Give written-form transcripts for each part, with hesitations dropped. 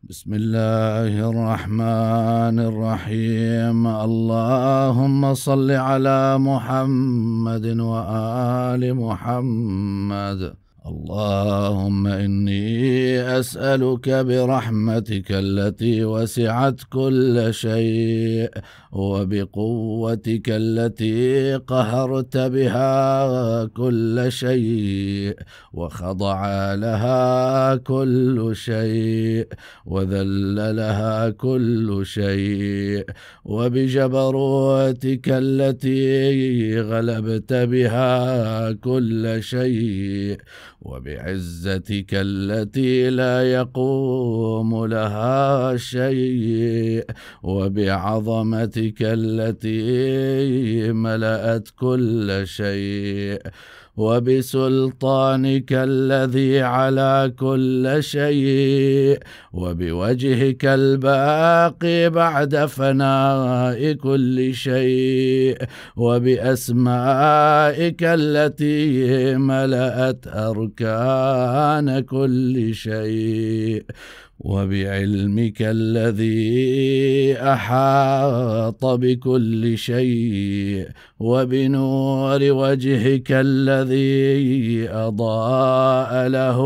بسم الله الرحمن الرحيم. اللهم صل على محمد وآل محمد. اللهم إني أسألك برحمتك التي وسعت كل شيء وبقوتك التي قهرت بها كل شيء وخضع لها كل شيء وذل لها كل شيء، وبجبروتك التي غلبت بها كل شيء، وبعزتك التي لا يقوم لها شيء، وبعظمتك التي ملأت كل شيء، وبسلطانك الذي على كل شيء، وبوجهك الباقي بعد فناء كل شيء، وبأسمائك التي ملأت أركان كل شيء، وبعلمك الذي أحاط بكل شيء، وبنور وجهك الذي أضاء له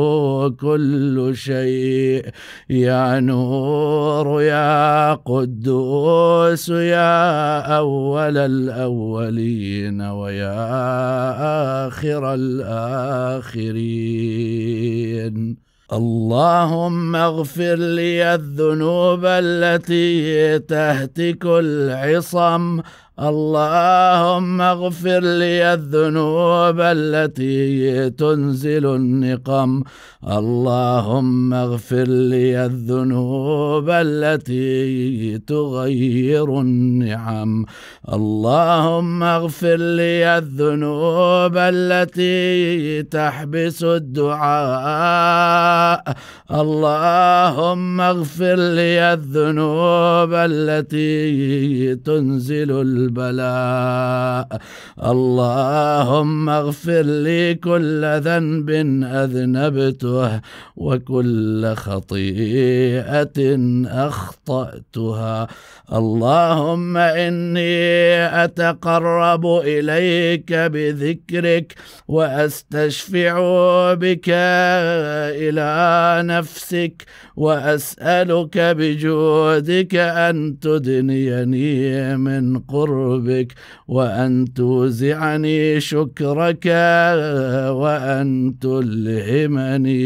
كل شيء. يا نور يا قدوس يا أول الأولين ويا آخر الآخرين. اللهم اغفر لي الذنوب التي تهتك العصم. اللهم اغفر لي الذنوب التي تنزل النقم. اللهم اغفر لي الذنوب التي تغير النعم. اللهم اغفر لي الذنوب التي تحبس الدعاء. اللهم اغفر لي الذنوب التي تنزل البلاء. اللهم اغفر لي كل ذنب أذنبته وكل خطيئة أخطأتها. اللهم إني أتقرب إليك بذكرك وأستشفع بك إلى نفسك، وأسألك بجودك أن تدنيني من قربك، وأن توزعني شكرك، وأن تلهمني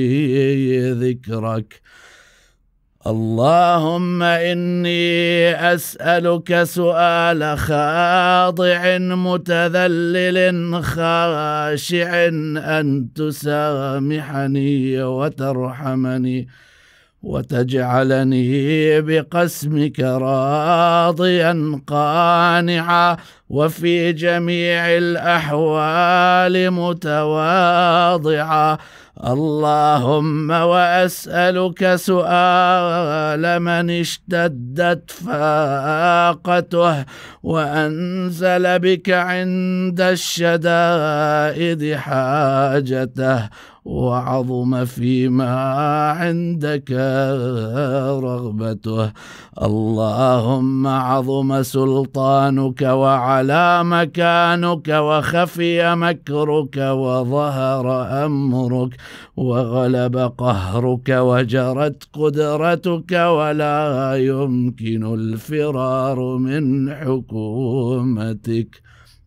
ذكرك. اللهم إني أسألك سؤال خاضع متذلل خاشع أن تسامحني وترحمني وتجعلني بقسمك راضيا قانعا، وفي جميع الأحوال متواضعا. اللهم وأسألك سؤال من اشتدت فاقته وأنزل بك عند الشدائد حاجته وعظم فيما عندك رغبته. اللهم عظم سلطانك وعلى مكانك وخفي مكرك وظهر أمرك وغلب قهرك وجرت قدرتك ولا يمكن الفرار من حكومتك.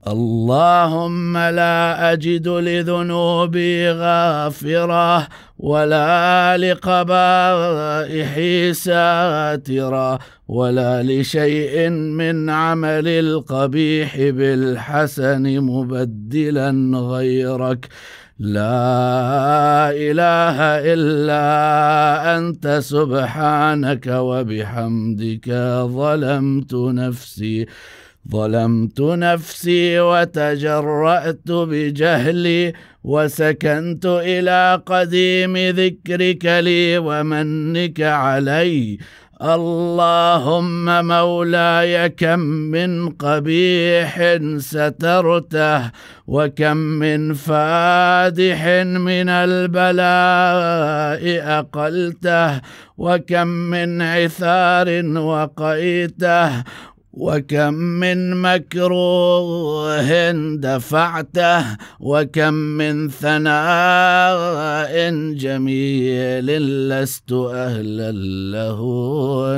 اللهم لا أجد لذنوبي غافرة ولا لقبائحي ساترة ولا لشيء من عمل القبيح بالحسن مبدلا غيرك. لا إله إلا أنت سبحانك وبحمدك ظلمت نفسي وتجرأت بجهلي وسكنت إلى قديم ذكرك لي ومنك علي. اللهم مولاي كم من قبيح سترته، وكم من فادح من البلاء أقلته، وكم من عثار وقيته، وكم من مكروه دفعته، وكم من ثناء جميل لست أهلا له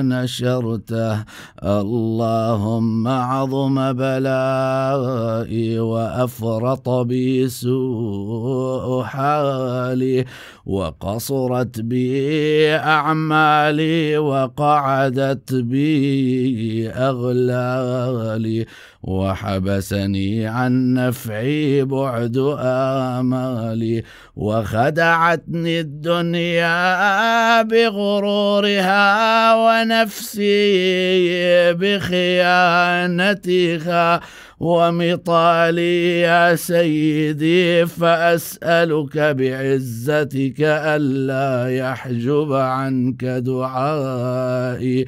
نشرته. اللهم عظم بلائي وأفرط بي سوء حالي، وقصرت بي أعمالي، وقعدت بي أغلالي، وحبسني عن نفعي بعد آمالي، وخدعتني الدنيا بغرورها، ونفسي بخيانتها، ومطالي يا سيدي، فأسألك بعزتك ألا يحجب عنك دعائي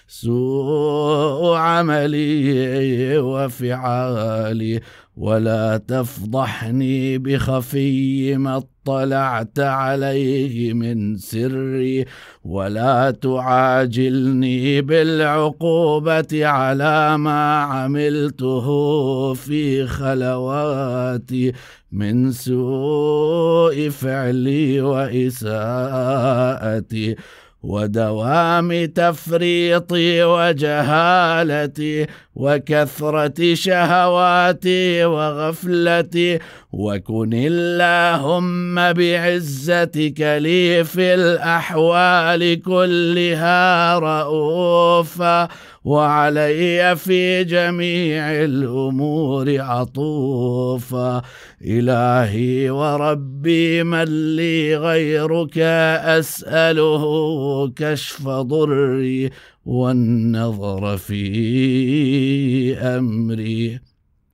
سوء عملي وفعالي، ولا تفضحني بخفي ما اطلعت عليه من سري، ولا تعاجلني بالعقوبة على ما عملته في خلواتي من سوء فعلي وإساءتي، ودوام تفريطي وجهالتي، وكثرة شهواتي وغفلتي. وكن اللهم بعزتك لي في الأحوال كلها رؤوفا، وعلي في جميع الأمور عطوفا. إلهي وربي من لي غيرك أسأله كشف ضري والنظر في أمري.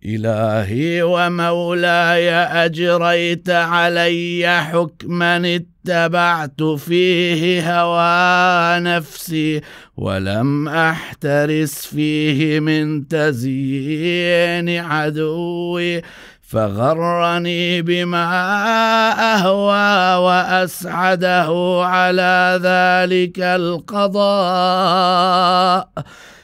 إلهي ومولاي أجريت علي حكما اتبعت فيه هوى نفسي، ولم أحترس فيه من تزيين عدوي، فغرني بما أهوى وأسعده على ذلك القضاء،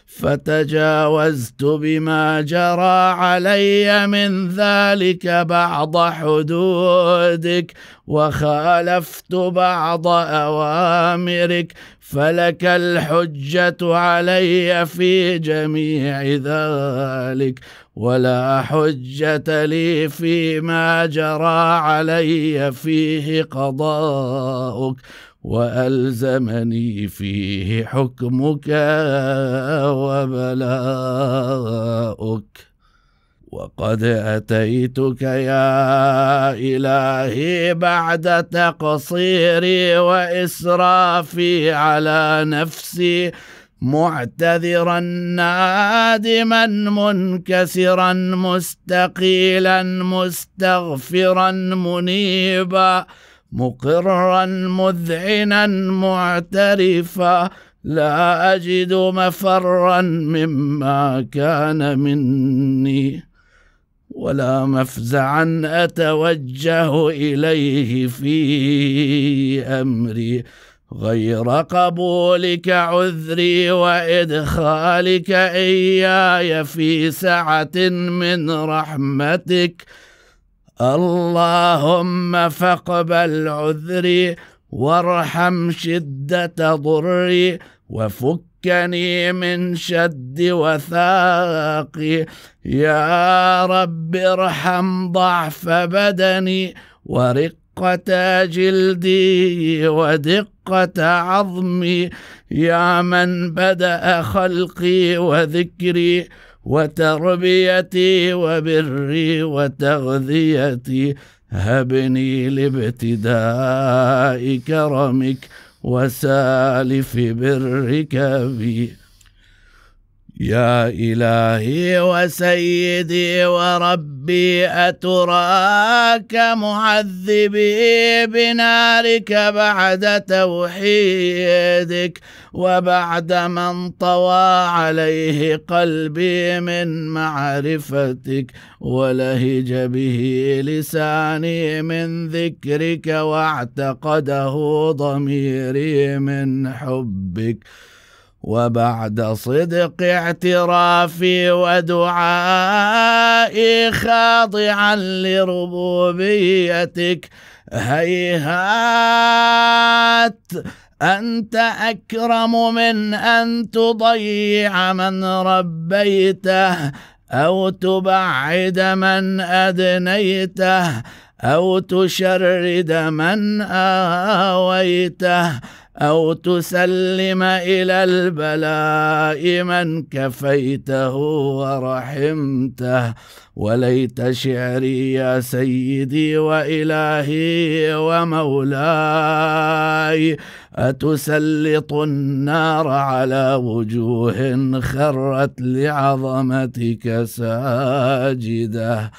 فتجاوزت بما جرى علي من ذلك بعض حدودك، وخالفت بعض أوامرك، فلك الحجة علي في جميع ذلك، ولا حجة لي فيما جرى علي فيه قضاؤك، وألزمني فيه حكمك وبلاؤك. وقد أتيتك يا إلهي بعد تقصيري وإسرافي على نفسي، معتذرا نادما منكسرا مستقيلا مستغفرا منيبا، مقرا مذعنا معترفا، لا أجد مفرا مما كان مني، ولا مفزعا أتوجه إليه في أمري غير قبولك عذري وإدخالك إياي في سعة من رحمتك. اللهم فاقبل عذري، وارحم شدة ضري، وفكني من شد وثاقي. يا رب ارحم ضعف بدني، ورقة جلدي، ودقة عظمي. يا من بدأ خلقي وذكري وتربيتي وبري وتغذيتي، هبني لابتداء كرمك وسالف برك بي. يا إلهي وسيدي وربي، أتراك معذبي بنارك بعد توحيدك، وبعد ما انطوى عليه قلبي من معرفتك، ولهج به لساني من ذكرك، واعتقده ضميري من حبك. وبعد صدق اعترافي ودعائي خاضعا لربوبيتك، هيهات أنت أكرم من أن تضيع من ربيته، أو تبعد من أدنيته، أو تشرد من آويته، أو تسلم إلى البلاء من كفيته ورحمته. وليت شعري يا سيدي وإلهي ومولاي، أتسلط النار على وجوه خرت لعظمتك ساجدة،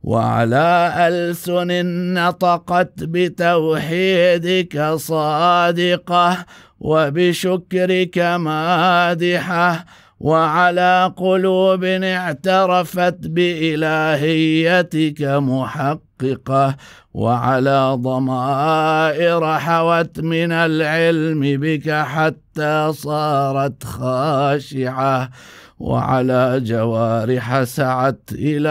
وعلى ألسن نطقت بتوحيدك صادقة، وبشكرك مادحة، وعلى قلوب اعترفت بإلهيتك محققة، وعلى ضمائر حوت من العلم بك حتى صارت خاشعة، وعلى جوارح سعت إلى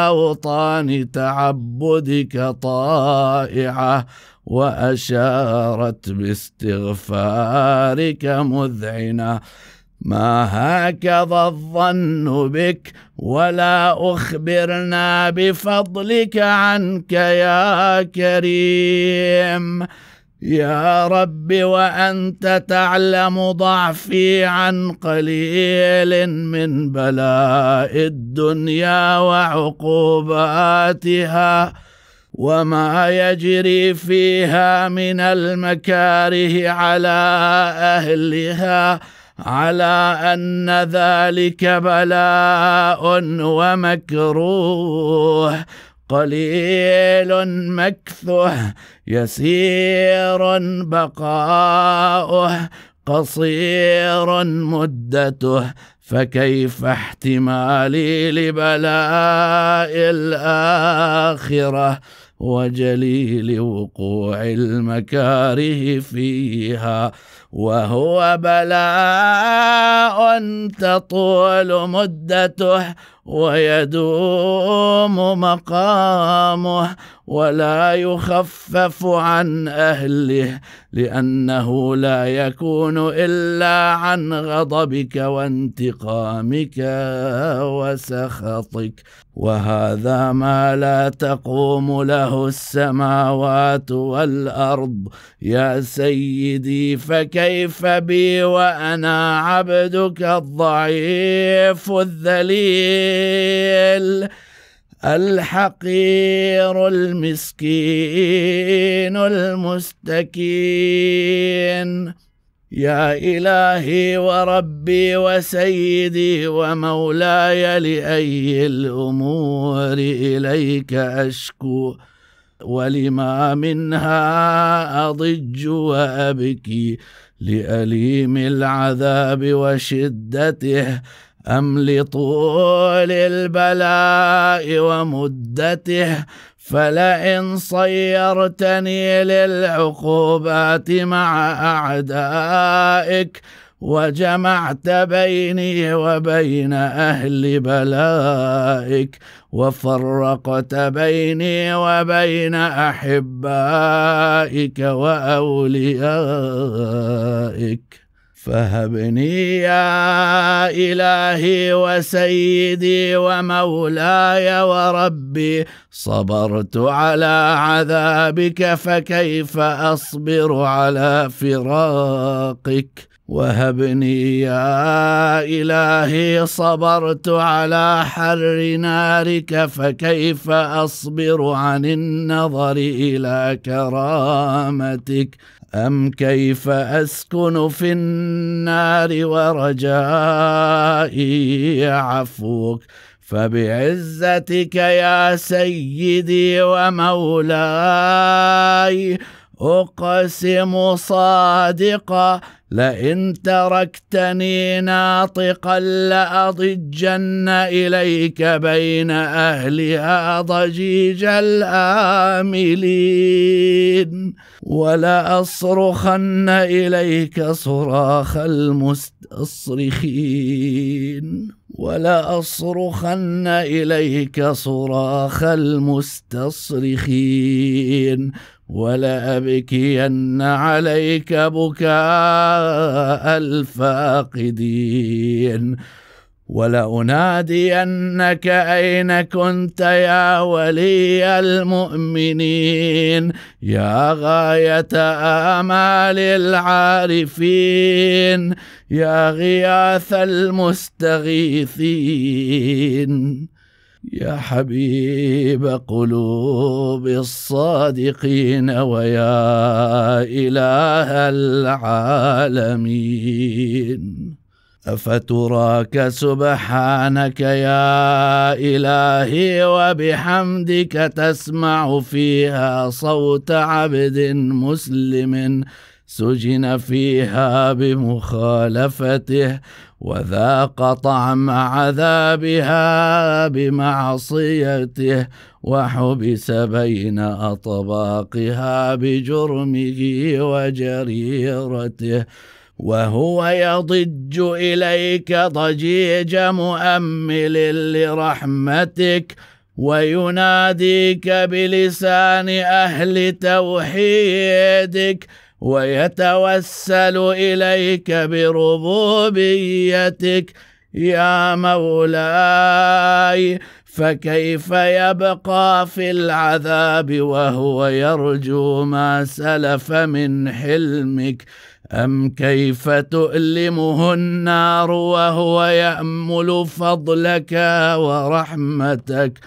أوطان تعبدك طائعة، وأشارت باستغفارك مذعنة. ما هكذا الظن بك، ولا أخبرنا بفضلك عنك يا كريم. يا رب وأنت تعلم ضعفي عن قليل من بلاء الدنيا وعقوباتها، وما يجري فيها من المكاره على أهلها، على أن ذلك بلاء ومكروه، قليل مكثه، يسير بقاؤه، قصير مدته، فكيف احتمالي لبلاء الآخرة وجليل وقوع المكاره فيها، وهو بلاء تطول مدته ويدوم مقامه، ولا يخفف عن أهله، لأنه لا يكون إلا عن غضبك وانتقامك وسخطك. وهذا ما لا تقوم له السماوات والأرض يا سيدي، فكيف بي وأنا عبدك الضعيف الذليل الحقير المسكين المستكين. يا إلهي وربي وسيدي ومولاي، لأي الأمور إليك أشكو، ولما منها أضج وأبكي، لأليم العذاب وشدته، أم لطول البلاء ومدته؟ فلئن صيرتني للعقوبات مع أعدائك، وجمعت بيني وبين أهل بلائك، وفرقت بيني وبين أحبائك وأوليائك، فهبني يا إلهي وسيدي ومولاي وربي. صبرت على عذابك، فكيف أصبر على فراقك؟ وهبني يا إلهي، صبرت على حر نارك، فكيف أصبر عن النظر إلى كرامتك؟ أم كيف أسكن في النار ورجائي عفوك؟ فبعزتك يا سيدي ومولاي أقسم صادقا لئن تركتني ناطقا لأضجن إليك بين أهلها ضجيج الآملين ولأصرخن إليك صراخ المستصرخين ولأبكين عليك بكاء الفاقدين ولأنادينك أين كنت يا ولي المؤمنين يا غاية آمال العارفين يا غياث المستغيثين يا حبيب قلوب الصادقين ويا إله العالمين أفتراك سبحانك يا إلهي وبحمدك تسمع فيها صوت عبد مسلم سجن فيها بمخالفته وذاق طعم عذابها بمعصيته وحبس بين أطباقها بجرمه وجريرته وهو يضج إليك ضجيج مؤمل لرحمتك ويناديك بلسان أهل توحيدك ويتوسل إليك بربوبيتك يا مولاي فكيف يبقى في العذاب وهو يرجو ما سلف من حلمك أم كيف تؤلمه النار وهو يأمل فضلك ورحمتك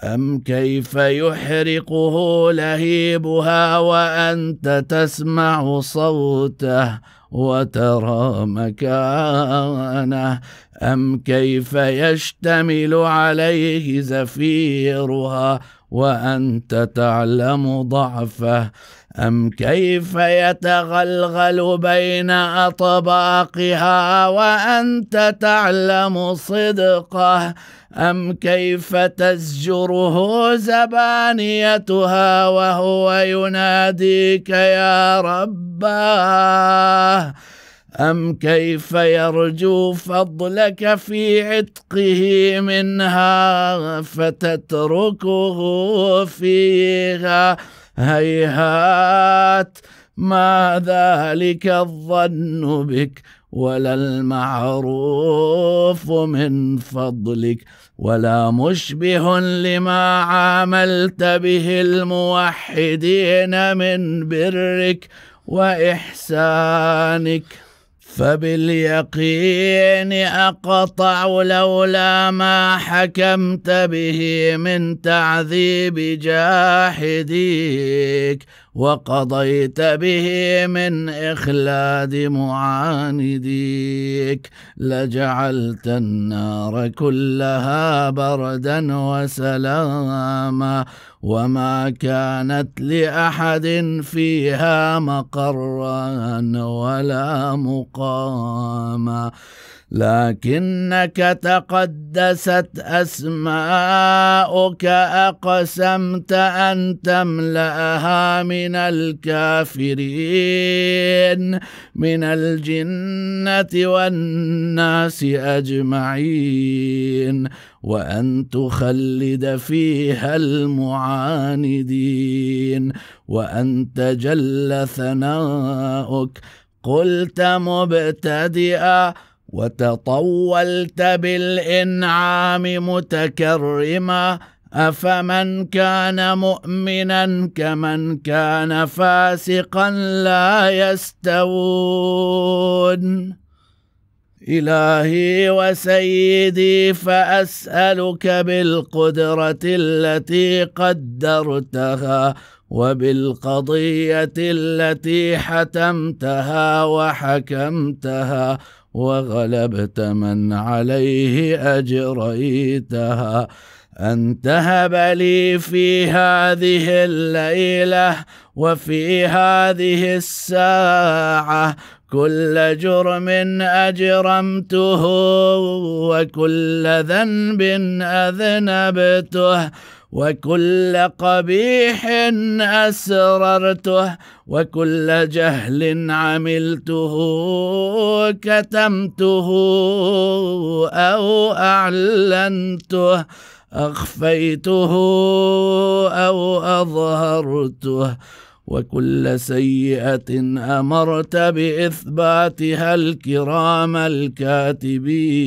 أم كيف يحرقه لهيبها وأنت تسمع صوته وترى مكانه أم كيف يشتمل عليه زفيرها وأنت تعلم ضعفه أم كيف يتغلغل بين أطباقها وأنت تعلم صدقه أم كيف تزجره زبانيتها وهو يناديك يا رباه أم كيف يرجو فضلك في عتقه منها فتتركه فيها هيهات ما ذلك الظن بك ولا المعروف من فضلك ولا مشبه لما عاملت به الموحدين من برك وإحسانك فباليقين أقطع لولا ما حكمت به من تعذيب جاحديك وقضيت به من إخلاد معانديك لجعلت النار كلها بردا وسلاما وما كانت لأحد فيها مقرا ولا مقاما لكنك تقدست أسماؤك أقسمت أن تملأها من الكافرين من الجنة والناس أجمعين وأن تخلد فيها المعاندين وأنت جل ثناؤك قلت مبتدئا وتطولت بالإنعام متكرما أفمن كان مؤمنا كمن كان فاسقا لا يستوون إلهي وسيدي فأسألك بالقدرة التي قدرتها وبالقضية التي حتمتها وحكمتها، وغلبت من عليه أجريتها. أن تهب لي في هذه الليلة وفي هذه الساعة كل جرم أجرمته، وكل ذنب أذنبته، وكل قبيح أسررته، وكل جهل عملته كتمته أو أعلنته، أخفيته أو أظهرته، وكل سيئة أمرت بإثباتها الكرام الكاتبين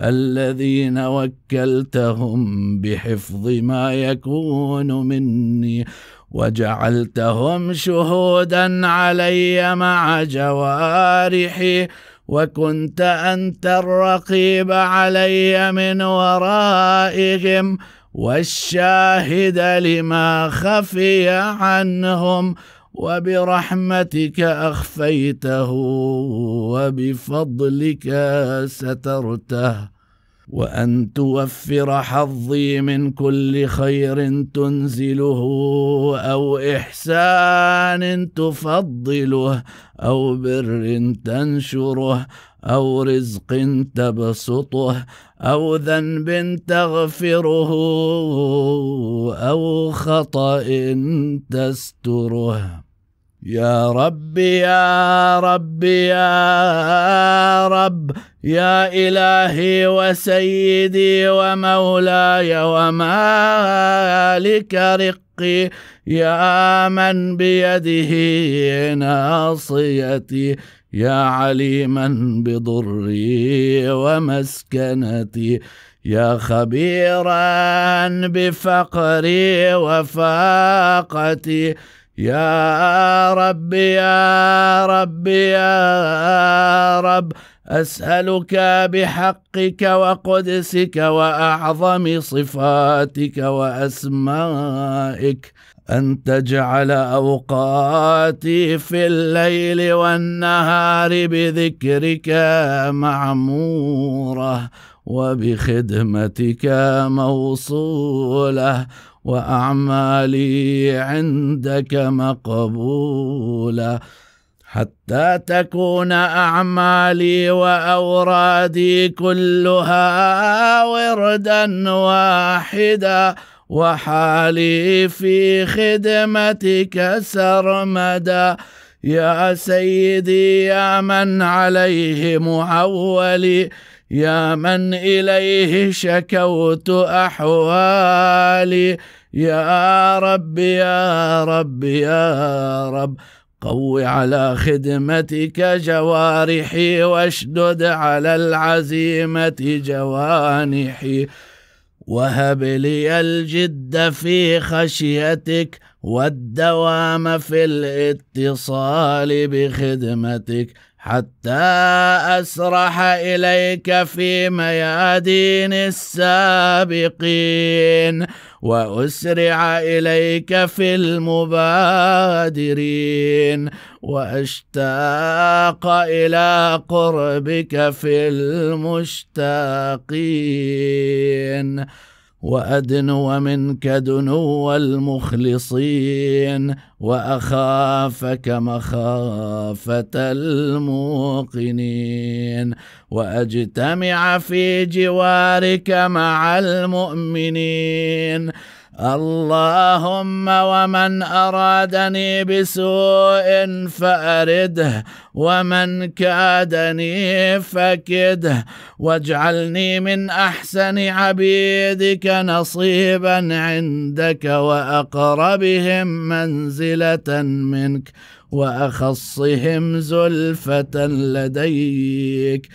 الذين وكلتهم بحفظ ما يكون مني، وجعلتهم شهودا علي مع جوارحي، وكنت أنت الرقيب علي من ورائهم، والشاهد لما خفي عنهم، وبرحمتك أخفيته وبفضلك سترته. وأن توفر حظي من كل خير تنزله، أو إحسان تفضله، أو بر تنشره، أو رزق تبسطه، أو ذنب تغفره، أو خطأ تستره. يا رب يا رب يا رب، يا إلهي وسيدي ومولاي ومالك رقي، يا من بيده ناصيتي، يا عليما بضري ومسكنتي، يا خبيرا بفقري وفاقتي، يا رب يا رب يا رب، أسألك بحقك وقدسك وأعظم صفاتك وأسمائك أن تجعل أوقاتي في الليل والنهار بذكرك معمورة، وبخدمتك موصولة، وأعمالي عندك مقبولة، حتى تكون أعمالي وأورادي كلها وردا واحدا، وحالي في خدمتك سرمدا. يا سيدي يا من عليه معولي، يا من إليه شكوت أحوالي، يا رب يا رب يا رب، قو على خدمتك جوارحي، واشدد على العزيمة جوانحي، وهب لي الجد في خشيتك والدوام في الاتصال بخدمتك، حتى أسرح إليك في ميادين السابقين، وأسرع إليك في المبادرين، وأشتاق إلى قربك في المشتاقين، وأدنو منك دنو المخلصين، وأخافك مخافة الموقنين، وأجتمع في جوارك مع المؤمنين. اللهم ومن أرادني بسوء فأرده، ومن كادني فكده، واجعلني من أحسن عبيدك نصيبا عندك، وأقربهم منزلة منك، وأخصهم زلفة لديك،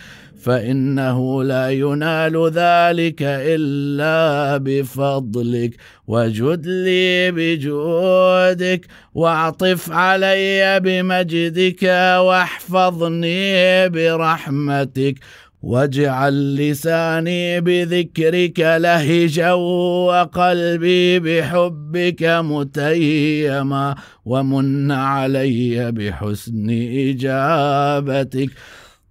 فإنه لا ينال ذلك إلا بفضلك، وجد لي بجودك، واعطف علي بمجدك، واحفظني برحمتك، واجعل لساني بذكرك لهجا وقلبي بحبك متيما، ومن علي بحسن إجابتك،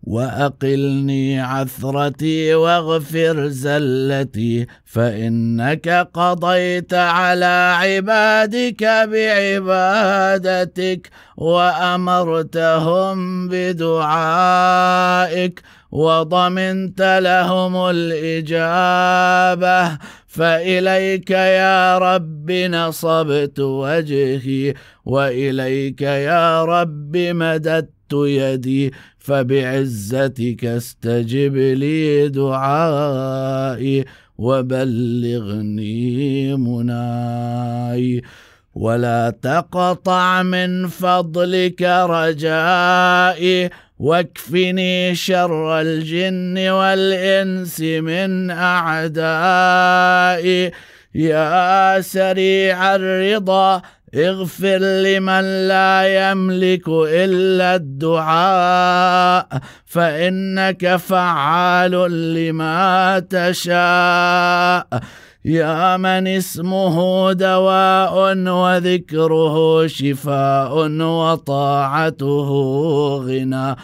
وأقلني عثرتي واغفر زلتي، فإنك قضيت على عبادك بعبادتك، وأمرتهم بدعائك، وضمنت لهم الإجابة، فإليك يا رب نصبت وجهي، وإليك يا رب مددت يدي، فبعزتك استجب لي دعائي، وبلغني مناي، ولا تقطع من فضلك رجائي، واكفني شر الجن والإنس من أعدائي، يا سريع الرضا اغفر لمن لا يملك إلا الدعاء، فإنك فعال لما تشاء، يا من اسمه دواء وذكره شفاء وطاعته غنى،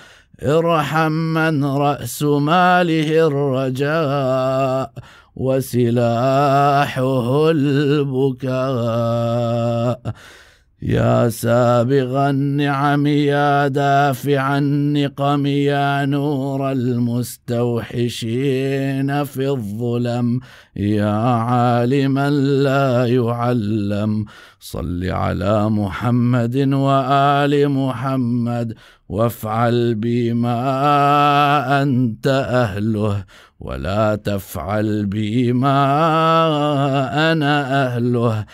ارحم من رأس ماله الرجاء وسلاحه البكاء، يا سابغ النعم يا دافع النقم يا نور المستوحشين في الظلم، يا عالما لا يعلم، صل على محمد وآل محمد، وافعل بما أنت أهله، ولا تفعل بما أنا أهله،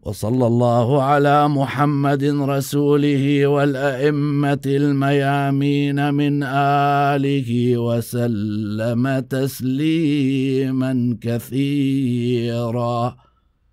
وصلى الله على محمد رسوله والأئمة الميامين من آله وسلم تسليما كثيرا.